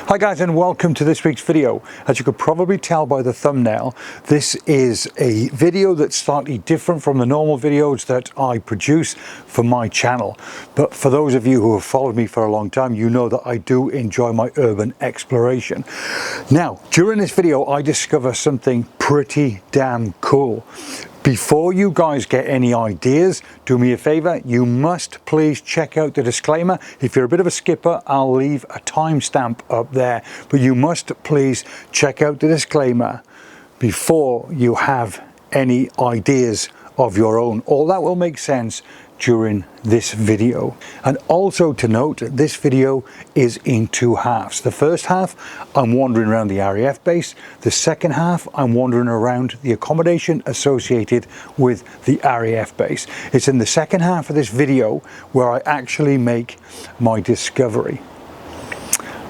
Hi guys, and welcome to this week's video. As you could probably tell by the thumbnail, this is a video that's slightly different from the normal videos that I produce for my channel. But for those of you who have followed me for a long time, you know that I do enjoy my urban exploration. Now, during this video, I discover something pretty damn cool. Before you guys get any ideas, do me a favor, you must please check out the disclaimer. If you're a bit of a skipper, I'll leave a timestamp up there, but you must please check out the disclaimer before you have any ideas of your own. All that will make sense during this video. And also to note, this video is in two halves. The first half, I'm wandering around the RAF base. The second half, I'm wandering around the accommodation associated with the RAF base. It's in the second half of this video where I actually make my discovery.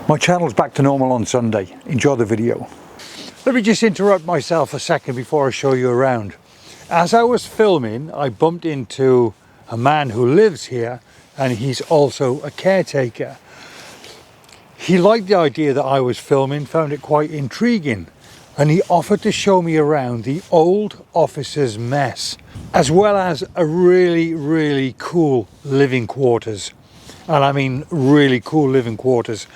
My channel's back to normal on Sunday. Enjoy the video. Let me just interrupt myself a second before I show you around. As I was filming, I bumped into a man who lives here, and he's also a caretaker. He liked the idea that I was filming, found it quite intriguing, and he offered to show me around the old officers' mess, as well as a really cool living quarters. And I mean really cool living quarters.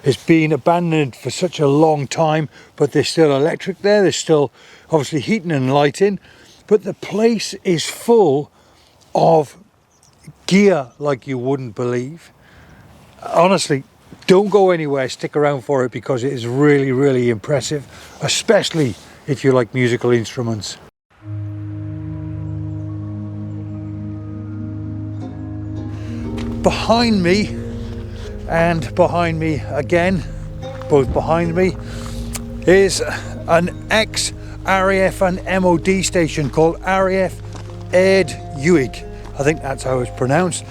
It's been abandoned for such a long time, but there's still electric there, there's still obviously heating and lighting, but the place is full of gear like you wouldn't believe. Honestly, don't go anywhere, stick around for it, because it is really impressive, especially if you like musical instruments. Behind me and behind me again, both behind me, is an ex-RAF and MOD station called RAF Aird Uig. I think that's how it's pronounced.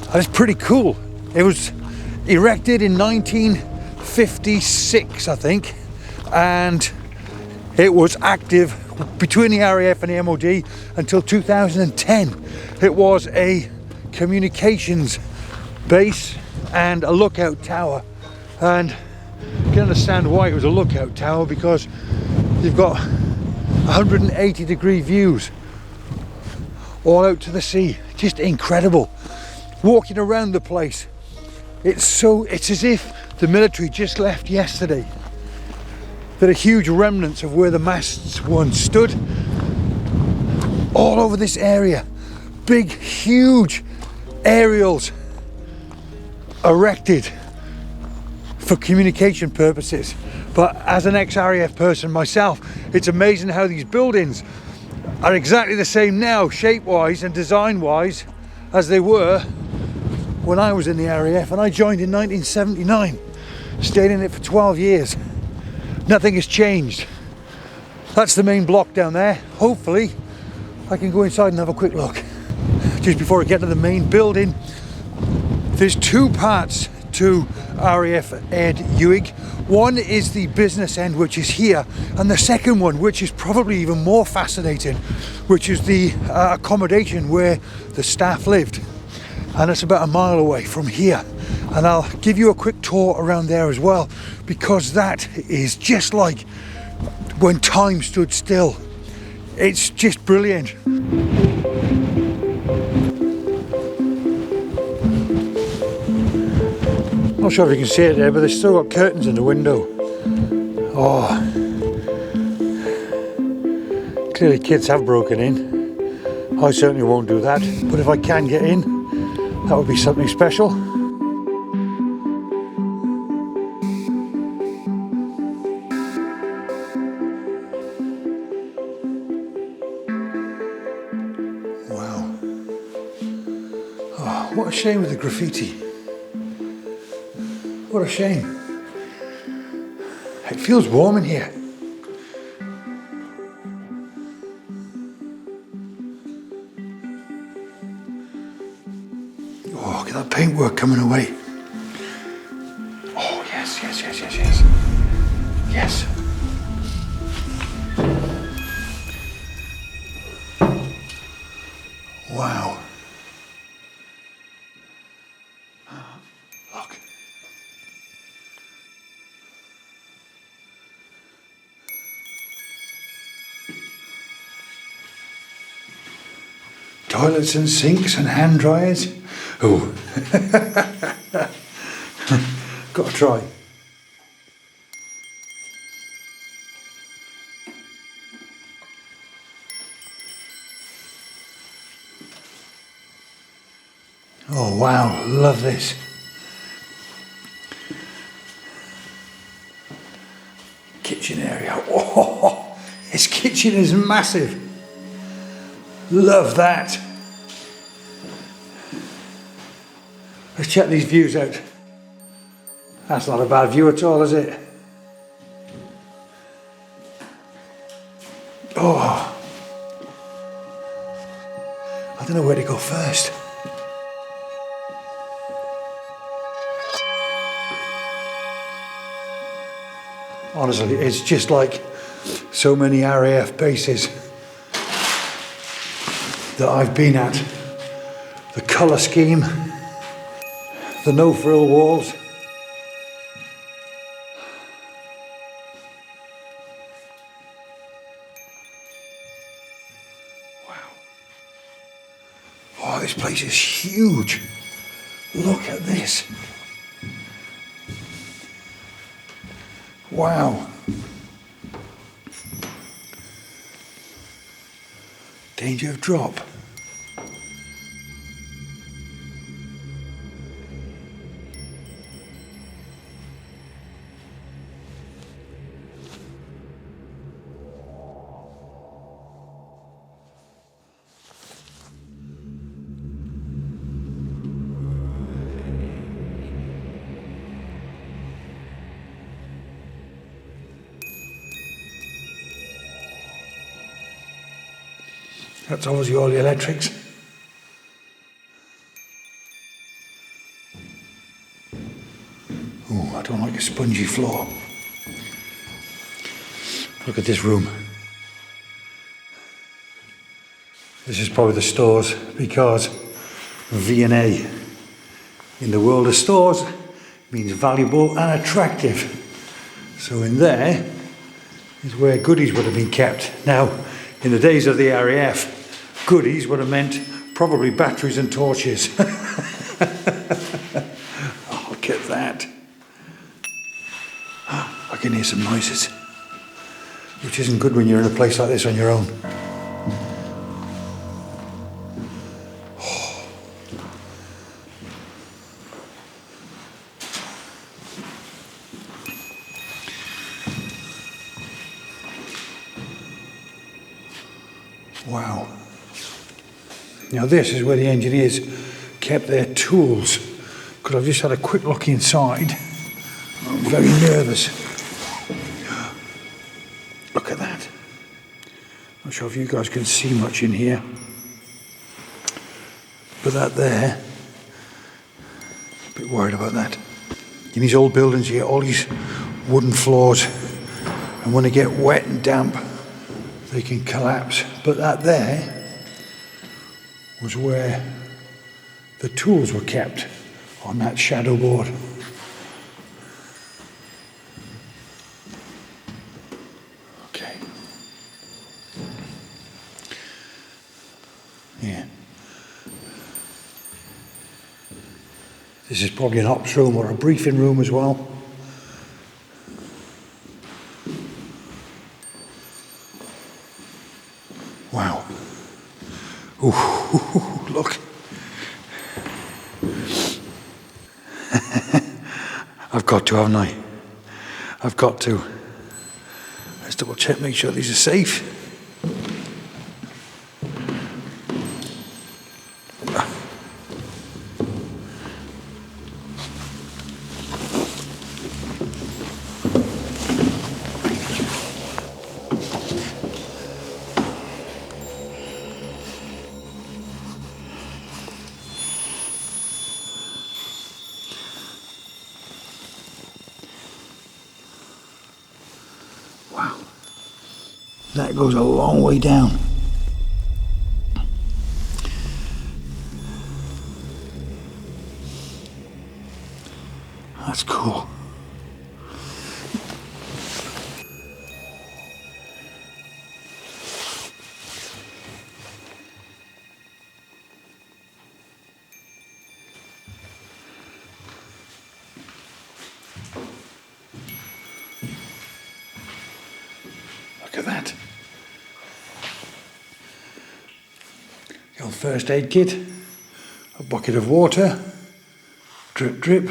And it's pretty cool. It was erected in 1956, I think, and it was active between the RAF and the MOD until 2010. It was a communications base and a lookout tower, and you can understand why it was a lookout tower, because you've got 180-degree views all out to the sea. Just incredible. Walking around the place, it's as if the military just left yesterday. There are huge remnants of where the masts once stood all over this area. Big, huge aerials erected for communication purposes. But as an ex-RAF person myself, it's amazing how these buildings are exactly the same now, shape-wise and design-wise, as they were when I was in the RAF, and I joined in 1979. Stayed in it for 12 years. Nothing has changed. That's the main block down there. Hopefully I can go inside and have a quick look. Just before I get to the main building, there's two parts to RAF Aird Uig. One is the business end, which is here, and the second one, which is probably even more fascinating, which is the accommodation where the staff lived, and it's about a mile away from here. And I'll give you a quick tour around there as well, because that is just like when time stood still. It's just brilliant. Not sure if you can see it there, but they've still got curtains in the window. Oh, clearly kids have broken in. I certainly won't do that, but if I can get in, that would be something special. Wow. Oh, what a shame with the graffiti. What a shame. It feels warm in here. Oh, look at that paintwork coming away. Oh, yes. Yes. Wow. Look. toilets and sinks and hand dryers. Oh, got to try. Oh wow, love this. Kitchen area. Oh, this kitchen is massive. Love that. Let's check these views out. That's not a bad view at all, is it? Oh, I don't know where to go first. Honestly, it's just like so many RAF bases that I've been at. The colour scheme, the no-frill walls. Wow. Oh, this place is huge. Look at this. Wow. Danger of drop. That's obviously all the electrics. Oh, I don't like a spongy floor. Look at this room. This is probably the stores, because V&A in the world of stores means valuable and attractive. So in there is where goodies would have been kept. Now, in the days of the RAF, goodies would have meant probably batteries and torches. Oh, look at that. Oh, I can hear some noises, which isn't good when you're in a place like this on your own. Oh. Wow. Now this is where the engineers kept their tools, because I've just had a quick look inside. I'm very nervous. Look at that. Not sure if you guys can see much in here, but that there, a bit worried about that. In these old buildings you get all these wooden floors, and when they get wet and damp they can collapse. But that there was where the tools were kept, on that shadow board. Okay. Yeah. This is probably an ops room or a briefing room as well. Wow. Ooh, look. I've got to, haven't I? I've got to. Let's double check, make sure these are safe. Wow, that goes a long way down. That's cool. at that. The old first aid kit, a bucket of water, drip drip.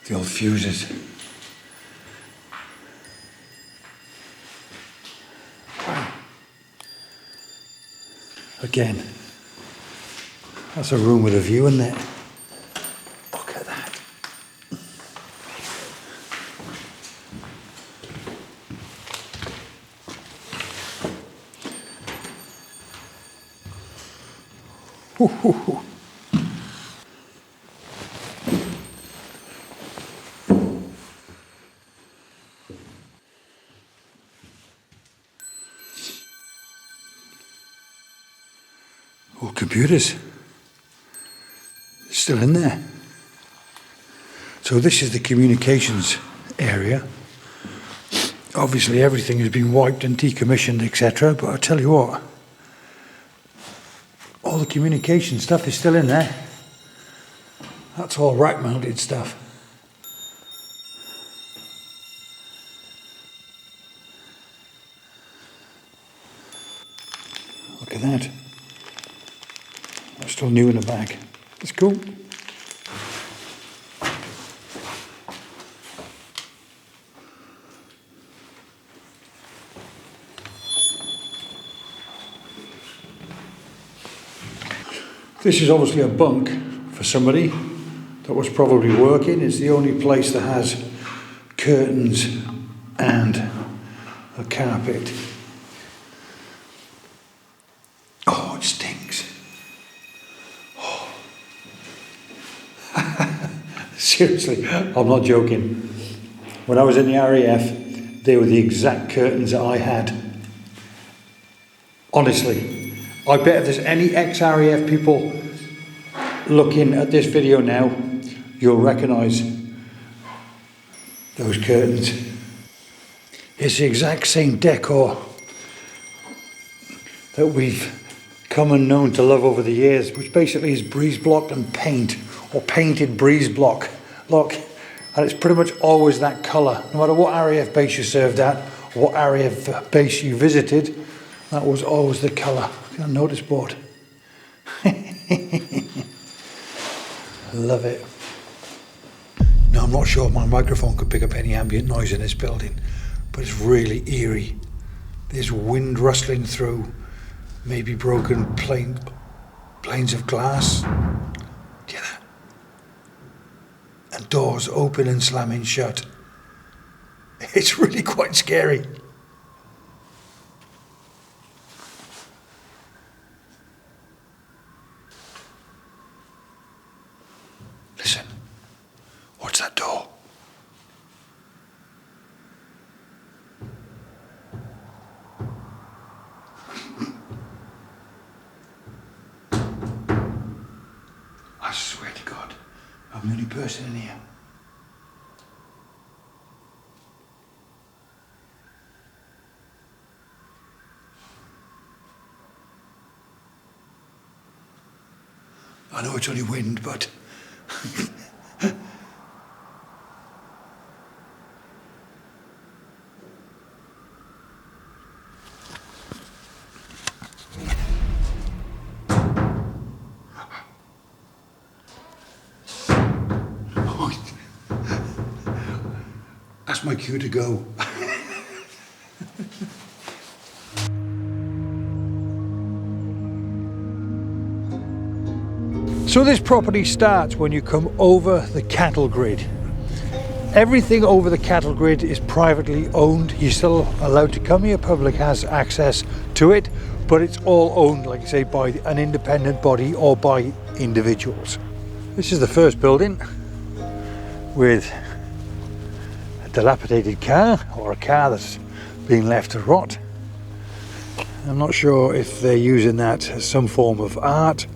The old fuses. Wow. Again, that's a room with a view in there. Look at that. Hoo, hoo, hoo. All computers still in there. So this is the communications area. Obviously everything has been wiped and decommissioned, etc. But I tell you what, all the communication stuff is still in there. That's all rack mounted stuff. Look at that. Still new in the bag. That's cool. This is obviously a bunk for somebody that was probably working. It's the only place that has curtains and a carpet. Oh, it stinks. Seriously, I'm not joking. When I was in the RAF, they were the exact curtains that I had. Honestly, I bet if there's any ex-RAF people looking at this video now, you'll recognise those curtains. It's the exact same decor that we've come and known to love over the years, which basically is breeze block and paint, or painted breeze block. Look, and it's pretty much always that colour. No matter what RAF base you served at, or what RAF base you visited, that was always the colour. Look at that notice board. Love it. Now I'm not sure if my microphone could pick up any ambient noise in this building, but it's really eerie. There's wind rustling through, maybe broken planes of glass. Do you hear that? And doors open and slamming shut. It's really quite scary. Listen, what's that door? I swear to God, I'm the only person in here. I know it's only wind, but that's my cue to go. So this property starts when you come over the cattle grid. Everything over the cattle grid is privately owned. You're still allowed to come here, public has access to it, but it's all owned, like I say, by an independent body or by individuals. This is the first building with a dilapidated car, or a car that's been left to rot. I'm not sure if they're using that as some form of art.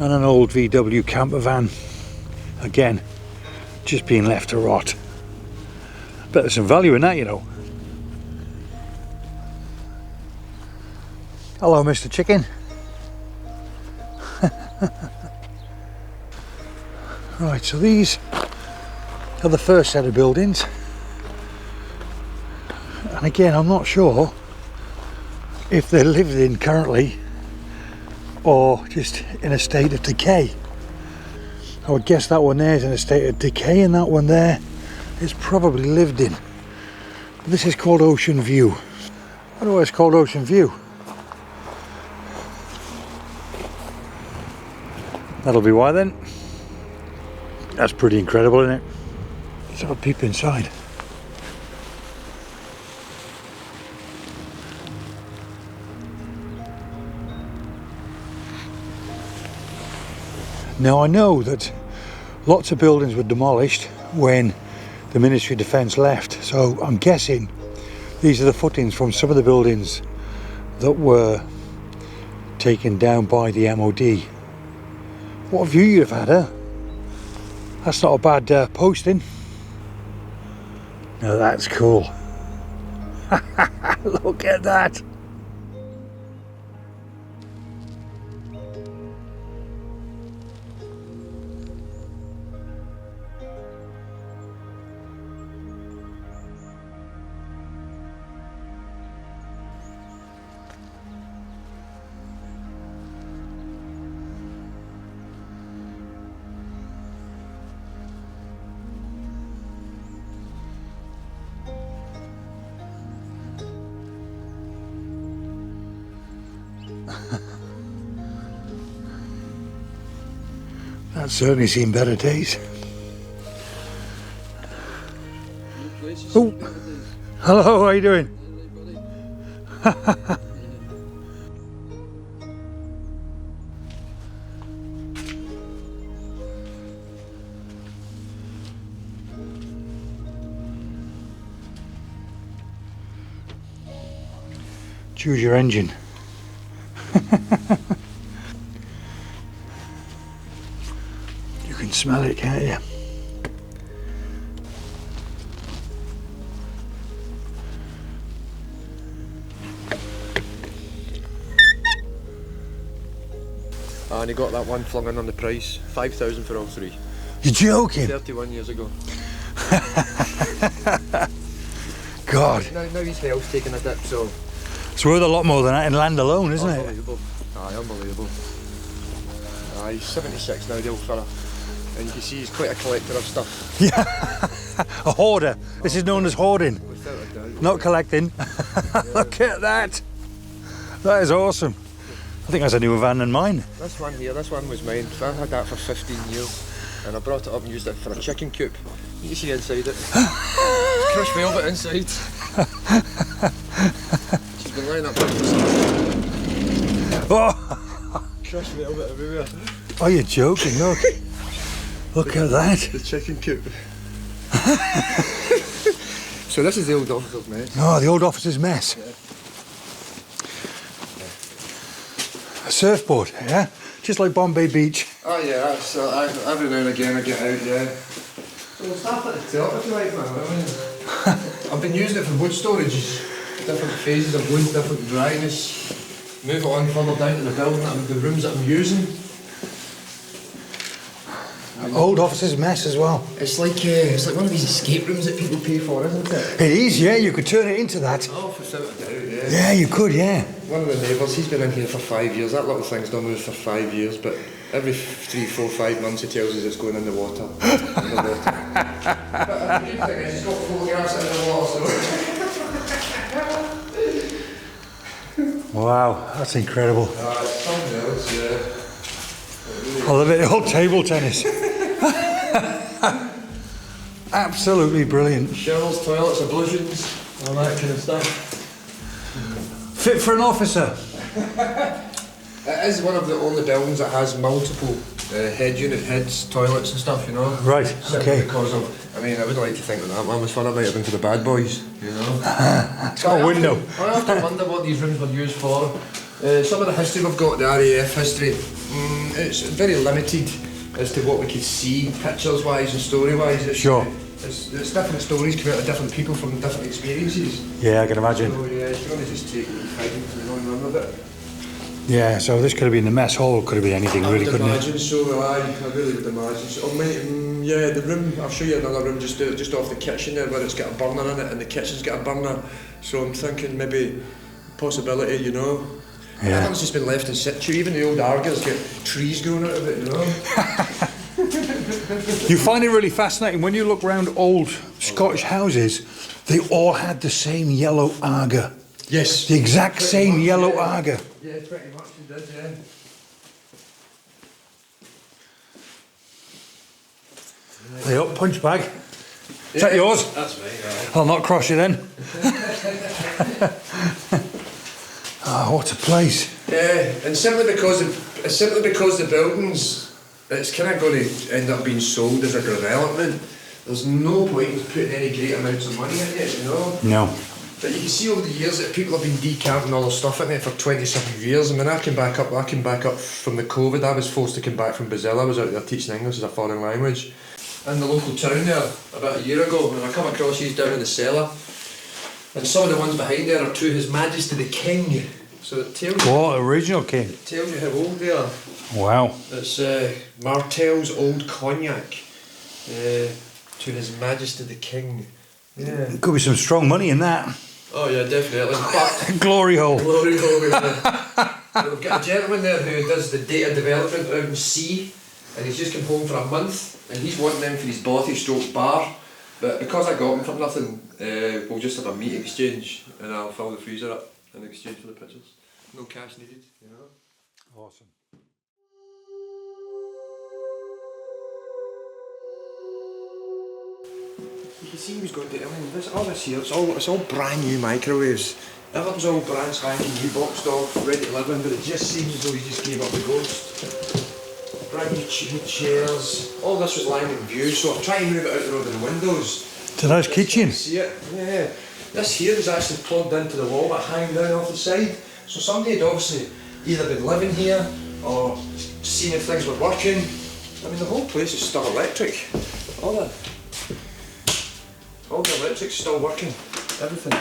And an old VW camper van, again, just being left to rot. Bet there's some value in that, you know. Hello, Mr. Chicken. Right, so these are the first set of buildings. And again, I'm not sure if they're lived in currently or just in a state of decay. I would guess that one there is in a state of decay and that one there is probably lived in. This is called Ocean View. I wonder why it's called Ocean View. That'll be why then. That's pretty incredible, isn't it? Let's have a peep inside. Now I know that lots of buildings were demolished when the Ministry of Defence left, so I'm guessing these are the footings from some of the buildings that were taken down by the MOD. What a view you've had, huh? That's not a bad posting. No, that's cool. Look at that. That's certainly seen better days. Oh, hello, how are you doing? Choose your engine. You can smell it, can't you? And he got that one flung in on the price, 5,000 for all three. You're joking? 31 years ago. God. Now his health's taking a dip, so... It's worth a lot more than that in land alone, isn't it? Unbelievable. Aye, unbelievable. Aye, he's 76 now, the old fella. And you can see he's quite a collector of stuff. Yeah, a hoarder. This is known as hoarding, Without a doubt. not collecting. Look at that. That is awesome. I think that's a newer van than mine. This one here, this one was mine. I had that for 15 years. And I brought it up and used it for a chicken coop. You can see inside it. It's crushed velvet inside. She's been lying up there for some Oh, crushed velvet everywhere. oh, you're joking, look. Look at that. The chicken coop. So this is the old officer's mess. Oh, the old officer's mess. Yeah. A surfboard, yeah? Just like Bombay Beach. Oh yeah, so every now and again I get out, yeah. So we'll start at the top if you like, man. I've been using it for wood storage. Different phases of wood, different dryness. Move it on further down to the building, the rooms that I'm using. Old officer's mess as well. It's like one of these escape rooms that people pay for, isn't it? It is, yeah, you could turn it into that. Oh, without a doubt, yeah. Yeah, you could, yeah. One of the neighbours, he's been in here for 5 years. That little thing's done with for 5 years, but every 3, 4, 5 months he tells us it's going in the water. In the water. But the good thing is he's got photographs in the water, so... Wow, that's incredible. It's something else, yeah. I love it, old table tennis. Absolutely brilliant. Showers, toilets, ablutions, all that kind of stuff. Fit for an officer. It is one of the only buildings that has multiple heads, toilets and stuff, you know. Right, Simply okay. because of, I mean, I would like to think that one was fun. It might have been to the bad boys, you know. It's got a window. I often wonder what these rooms were used for. Some of the history we've got, the RAF history, it's very limited as to what we could see, pictures wise and story wise. Sure. It's different stories come out of different people from different experiences. Yeah, I can imagine. So yeah, you can only just take what you find, you know, and run with it. Yeah, so this could have been the mess hall, could have been anything really, couldn't it? I would imagine so, I really would imagine so. Oh, yeah, the room, I'll show you another room just off the kitchen there where it's got a burner in it and the kitchen's got a burner. So I'm thinking maybe possibility, you know. Yeah. Everything's just been left in situ, even the old Argyl's got trees growing out of it, you know. You find it really fascinating when you look around old Scottish houses, they all had the same yellow Arga. Yes. The exact same much, yellow yeah. Arga. Yeah, pretty much it did, yeah. Hey up, punch bag. Is that yours? That's me, yeah. I'll not cross you then. Ah, what a place. Yeah, and simply because the buildings, it's kind of going to end up being sold as a development. There's no point in putting any great amounts of money in it, you know. No. But you can see over the years that people have been decanting all their stuff in it for 20-something years. I mean, I came back up from the COVID. I was forced to come back from Brazil. I was out there teaching English as a foreign language in the local town there about a year ago, and I come across these down in the cellar, and some of the ones behind there are to His Majesty the King. So it tells you. What, original king? It tells you how old they are. Wow. It's Martel's Old Cognac. To His Majesty the King. Yeah. Could be some strong money in that. Oh yeah, definitely. But Glory hole. glory hole. We've got a gentleman there who does the data development out in sea, and he's just come home for a month, and he's wanting them for his bothy stroke bar. But because I got him for nothing, we'll just have a meat exchange, and I'll fill the freezer up in exchange for the pictures. No cash needed, you know. Awesome. You can see he was going to. I mean, all this here, it's all brand new microwaves. Everything's all brand spanking new, boxed off, ready to live in, but it just seems as though he just gave up the ghost. Brand new chairs. All this was lying in view, so I've tried to move it out the road in the windows. It's a nice kitchen. See it? Yeah. This here is actually plugged into the wall, but hanging down off the side. So somebody had obviously either been living here or seen if things were working. I mean, the whole place is still electric. All the electric's still working. Everything.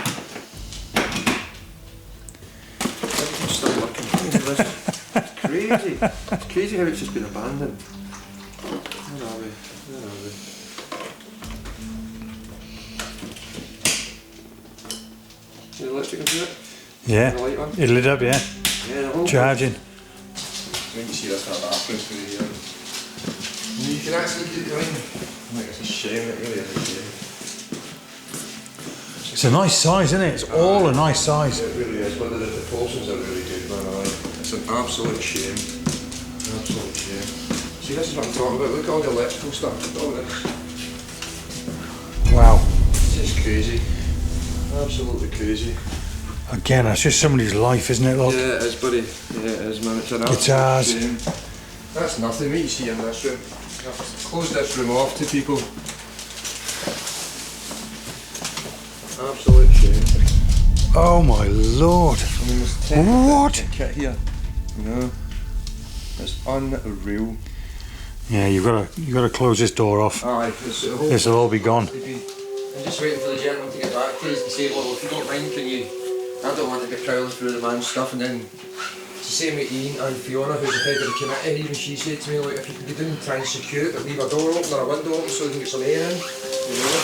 Everything's still working. It's crazy. It's crazy how it's just been abandoned. Where are we? The electric into it? Yeah. The light on? It lit up, yeah. Yeah, the whole Charging. You can see that's not bathroom through here. You can actually do it. I think it's a shame, it really is a shame. It's a nice size, isn't it? It's all a nice size. It really is, but the proportions are really good, man. It's an absolute shame. Absolute shame. See, this is what I'm talking about. Look at all the electrical stuff. Look at all this. Wow. It's just crazy. Absolutely crazy. Again, that's just somebody's life, isn't it? Look. Yeah, it is, buddy. Yeah, it is, man. It's an absolute Guitars. shame. That's nothing. What you see in this room. I've closed this room off to people. Absolute shame. Oh my lord. I mean, there's 10 What? kit here. You know, it's unreal. Yeah, you've got to close this door off. Aye, This will all be gone. I'm just waiting for the gentleman to get back, please, to say, well, if you don't mind, can you? I don't want to be prowling through the man's stuff, and then it's the same with Ian and Fiona, who's the head of the committee, and even she said to me, like, if you could be doing, try and secure it, but leave a door open or a window open so we can get some air in. You know?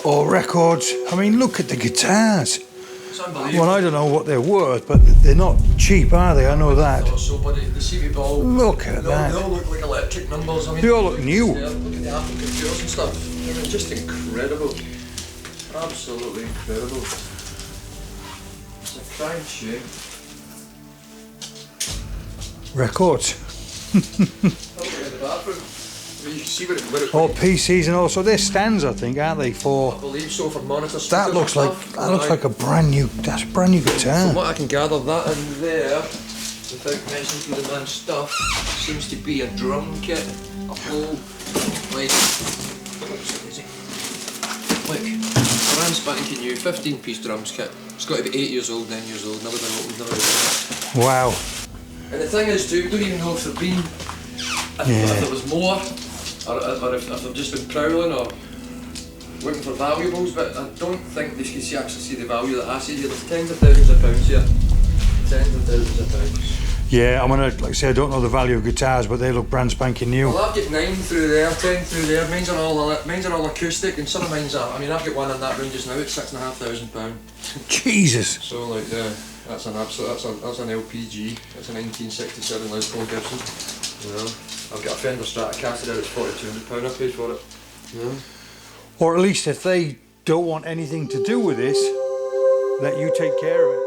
All records. I mean, look at the guitars. It's unbelievable. Well, I don't know what they're worth, but they're not cheap, are they? I know that. So, buddy, the CB ball. Look at that. They all look like electric numbers. I mean, They all look new. Look at the Apple computers and stuff. I mean, just incredible. Absolutely incredible. It's a crying shame. Records. Look at the bathroom. I mean, you can see where it All PCs and also they're stands, I think, aren't they? I For believe so, for monitor speakers that looks and like stuff. a brand new. That's a brand new From guitar. what I can gather, that in there, without mentioning to the man's stuff, seems to be a drum kit. A whole, like, look, brand spanking new 15-piece drums kit. It's got to be 8 years old, 9 years old, never been opened, never been opened. Wow. And the thing is too, we don't even know if there've been, if there was more, or if they've just been prowling or looking for valuables, but I don't think they can actually see the value that I see here. There's tens of thousands of pounds here. tens of thousands of pounds. Yeah, I'm gonna, like I say, I don't know the value of guitars, but they look brand spanking new. Well, I've got 9 through there, 10 through there. Mine's are all acoustic, and some of mine's are. I mean, I've got one in that room just now. It's £6,500. Jesus. So like, that's an absolute. That's an LPG. That's a 1967 Les Paul Gibson. You know, I've got a Fender Stratocaster there. It's £4,200. I paid for it. Yeah. Or at least if they don't want anything to do with this, let you take care of it.